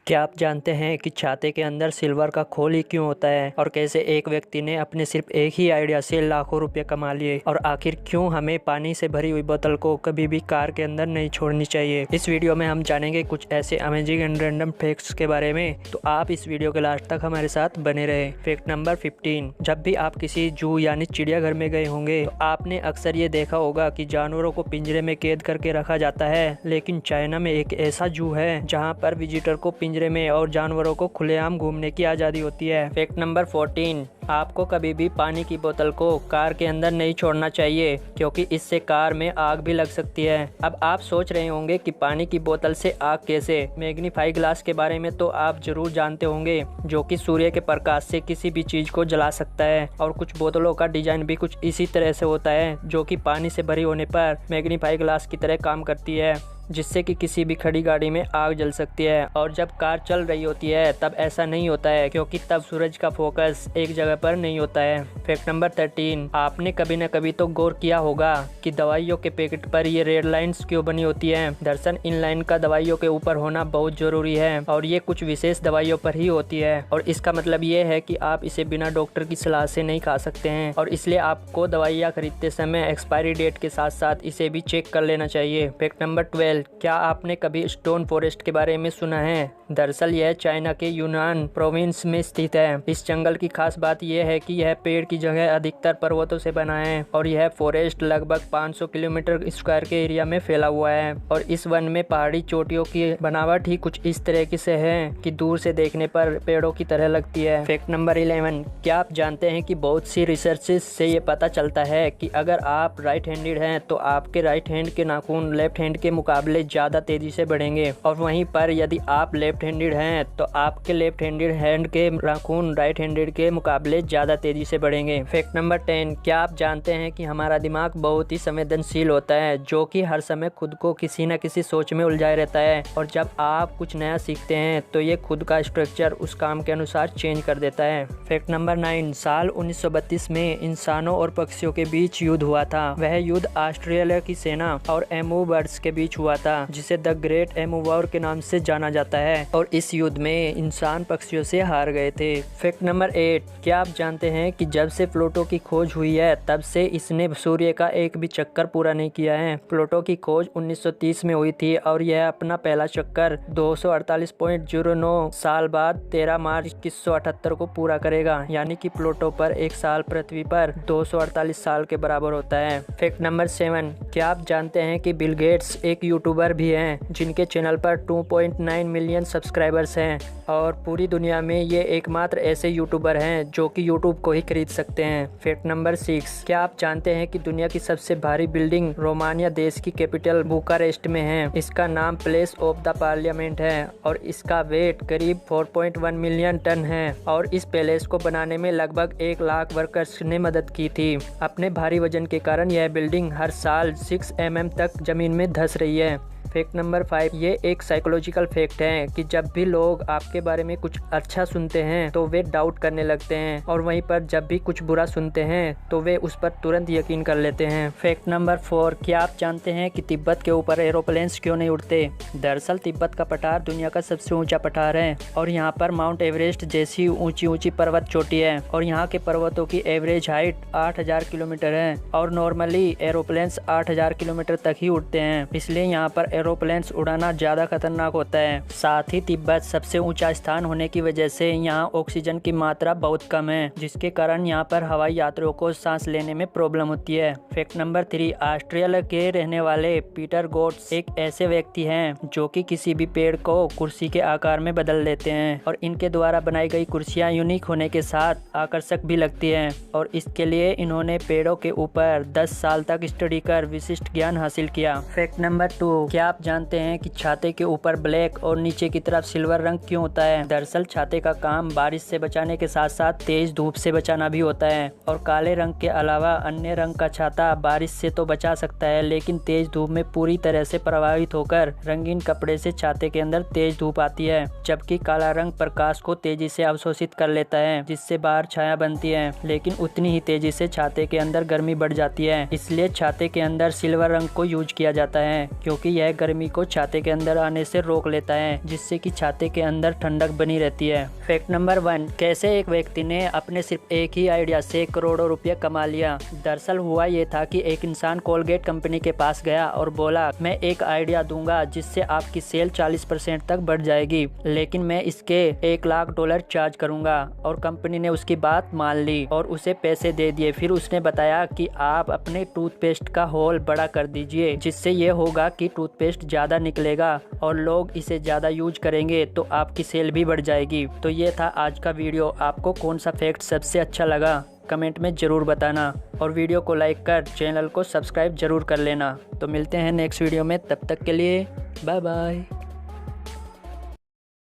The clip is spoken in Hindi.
क्या आप जानते हैं कि छाते के अंदर सिल्वर का खोल ही क्यों होता है और कैसे एक व्यक्ति ने अपने सिर्फ एक ही आइडिया से लाखों रुपए कमा लिए और आखिर क्यों हमें पानी से भरी हुई बोतल को कभी भी कार के अंदर नहीं छोड़नी चाहिए। इस वीडियो में हम जानेंगे कुछ ऐसे अमेजिंग एंड रैंडम फैक्ट्स के बारे में, तो आप इस वीडियो के लास्ट तक हमारे साथ बने रहे। Fact number 15। जब भी आप किसी जू यानी चिड़ियाघर में गए होंगे तो आपने अक्सर ये देखा होगा कि जानवरों को पिंजरे में कैद करके रखा जाता है, लेकिन चाइना में एक ऐसा जू है जहाँ पर विजिटर को पिंजरे में और जानवरों को खुलेआम घूमने की आज़ादी होती है। Fact number 14। आपको कभी भी पानी की बोतल को कार के अंदर नहीं छोड़ना चाहिए, क्योंकि इससे कार में आग भी लग सकती है। अब आप सोच रहे होंगे कि पानी की बोतल से आग कैसे। मैग्नीफाई ग्लास के बारे में तो आप जरूर जानते होंगे, जो कि सूर्य के प्रकाश से किसी भी चीज को जला सकता है, और कुछ बोतलों का डिजाइन भी कुछ इसी तरह से होता है, जो कि पानी से भरी होने पर मैग्नीफाई ग्लास की तरह काम करती है, जिससे कि किसी भी खड़ी गाड़ी में आग जल सकती है। और जब कार चल रही होती है तब ऐसा नहीं होता है, क्योंकि तब सूरज का फोकस एक जगह पर नहीं होता है। Fact number 13। आपने कभी न कभी तो गौर किया होगा कि दवाइयों के पैकेट पर ये रेड लाइंस क्यों बनी होती है। दरअसल इन लाइन का दवाइयों के ऊपर होना बहुत जरूरी है, और ये कुछ विशेष दवाइयों पर ही होती है, और इसका मतलब ये है कि आप इसे बिना डॉक्टर की सलाह से नहीं खा सकते हैं, और इसलिए आपको दवाइयाँ खरीदते समय एक्सपायरी डेट के साथ साथ इसे भी चेक कर लेना चाहिए। Fact number 12। क्या आपने कभी स्टोन फॉरेस्ट के बारे में सुना है? दरअसल यह चाइना के यूनान प्रोविंस में स्थित है। इस जंगल की खास बात यह है कि यह पेड़ की जगह अधिकतर पर्वतों से बना है, और यह फॉरेस्ट लगभग 500 किलोमीटर स्क्वायर के एरिया में फैला हुआ है। और इस वन में पहाड़ी चोटियों की बनावट ही कुछ इस तरीके से है कि दूर से देखने पर पेड़ों की तरह लगती है। Fact number 11। क्या आप जानते हैं कि बहुत सी रिसर्चेस से ये पता चलता है कि अगर आप राइट हैंडेड हैं तो आपके राइट हैंड के नाखून लेफ्ट हैंड के मुकाबले ज्यादा तेजी से बढ़ेंगे, और वहीं पर यदि आप लेफ्ट हैंडेड हैं तो आपके लेफ्ट हैंडेड हैंड के नाखून राइट हैंडेड के मुकाबले ज्यादा तेजी से बढ़ेंगे। Fact number 10। क्या आप जानते हैं कि हमारा दिमाग बहुत ही संवेदनशील होता है, जो कि हर समय खुद को किसी न किसी सोच में उलझाए रहता है, और जब आप कुछ नया सीखते हैं तो ये खुद का स्ट्रक्चर उस काम के अनुसार चेंज कर देता है। Fact number 9। साल 1932 में इंसानों और पक्षियों के बीच युद्ध हुआ था। वह युद्ध ऑस्ट्रेलिया की सेना और एमू बर्ड्स के बीच हुआ था, जिसे द ग्रेट एमू वॉर के नाम से जाना जाता है, और इस युद्ध में इंसान पक्षियों से हार गए थे। Fact number 8। क्या आप जानते हैं कि जब से प्लूटो की खोज हुई है तब से इसने सूर्य का एक भी चक्कर पूरा नहीं किया है। प्लूटो की खोज 1930 में हुई थी, और यह अपना पहला चक्कर 248.09 साल बाद 13 मार्च 2178 को पूरा करेगा, यानी कि प्लूटो पर एक साल पृथ्वी पर 248 साल के बराबर होता है। Fact number 7। क्या आप जानते हैं कि बिल गेट्स एक यूट्यूबर भी हैं, जिनके चैनल पर 2.9 मिलियन सब्सक्राइबर्स हैं, और पूरी दुनिया में ये एकमात्र ऐसे यूट्यूबर हैं जो कि यूट्यूब को ही खरीद सकते हैं। Fact number 6। क्या आप जानते हैं कि दुनिया की सबसे भारी बिल्डिंग रोमानिया देश की कैपिटल बुखारेस्ट में है। इसका नाम प्लेस ऑफ द पार्लियामेंट है, और इसका वेट करीब 4.1 मिलियन टन है, और इस पैलेस को बनाने में लगभग 1 लाख वर्कर्स ने मदद की थी। अपने भारी वजन के कारण यह बिल्डिंग हर साल 6 mm तक जमीन में धंस रही है। Fact number 5। ये एक साइकोलॉजिकल फैक्ट है कि जब भी लोग आपके बारे में कुछ अच्छा सुनते हैं तो वे डाउट करने लगते हैं, और वहीं पर जब भी कुछ बुरा सुनते हैं तो वे उस पर तुरंत यकीन कर लेते हैं। Fact number 4। क्या आप जानते हैं कि तिब्बत के ऊपर एरोप्लेन्स क्यों नहीं उड़ते? दरअसल तिब्बत का पठार दुनिया का सबसे ऊंचा पठार है, और यहाँ पर माउंट एवरेस्ट जैसी ऊंची ऊंची पर्वत चोटी है, और यहाँ के पर्वतों की एवरेज हाइट 8000 किलोमीटर है, और नॉर्मली एरोप्लेन्स 8000 किलोमीटर तक ही उड़ते हैं, इसलिए यहाँ पर एरोप्लेन्स उड़ाना ज्यादा खतरनाक होता है। साथ ही तिब्बत सबसे ऊंचा स्थान होने की वजह से यहाँ ऑक्सीजन की मात्रा बहुत कम है, जिसके कारण यहाँ पर हवाई यात्रियों को सांस लेने में प्रॉब्लम होती है। Fact number 3। ऑस्ट्रेलिया के रहने वाले पीटर गोट्स एक ऐसे व्यक्ति हैं जो कि किसी भी पेड़ को कुर्सी के आकार में बदल देते हैं, और इनके द्वारा बनाई गई कुर्सियाँ यूनिक होने के साथ आकर्षक भी लगती हैं, और इसके लिए इन्होंने पेड़ों के ऊपर 10 साल तक स्टडी कर विशिष्ट ज्ञान हासिल किया। Fact number 2। क्या आप जानते हैं कि छाते के ऊपर ब्लैक और नीचे की तरफ सिल्वर रंग क्यों होता है? दरअसल छाते का काम बारिश से बचाने के साथ साथ तेज धूप से बचाना भी होता है, और काले रंग के अलावा अन्य रंग का छाता बारिश से तो बचा सकता है, लेकिन तेज धूप में पूरी तरह से प्रभावित होकर रंगीन कपड़े से छाते के अंदर तेज धूप आती है, जबकि काला रंग प्रकाश को तेजी से अवशोषित कर लेता है, जिससे बाहर छाया बनती है, लेकिन उतनी ही तेजी से छाते के अंदर गर्मी बढ़ जाती है। इसलिए छाते के अंदर सिल्वर रंग को यूज किया जाता है, क्योंकि यह गर्मी को छाते के अंदर आने से रोक लेता है, जिससे कि छाते के अंदर ठंडक बनी रहती है। फैक्ट नंबर 1, कैसे एक व्यक्ति ने अपने सिर्फ एक ही आइडिया से करोड़ों रुपये कमा लिया। दरअसल हुआ ये था कि एक इंसान कोलगेट कंपनी के पास गया और बोला, मैं एक आइडिया दूंगा जिससे आपकी सेल 40% तक बढ़ जाएगी, लेकिन मैं इसके $1 लाख चार्ज करूंगा। और कंपनी ने उसकी बात मान ली और उसे पैसे दे दिए। फिर उसने बताया कि आप अपने टूथपेस्ट का होल बड़ा कर दीजिए, जिससे ये होगा कि टूथपेस्ट ज़्यादा निकलेगा और लोग इसे ज़्यादा यूज करेंगे तो आपकी सेल भी बढ़ जाएगी। तो ये था आज का वीडियो। आपको कौन सा फैक्ट सबसे अच्छा लगा कमेंट में ज़रूर बताना, और वीडियो को लाइक कर चैनल को सब्सक्राइब जरूर कर लेना। तो मिलते हैं नेक्स्ट वीडियो में, तब तक के लिए बाय बाय।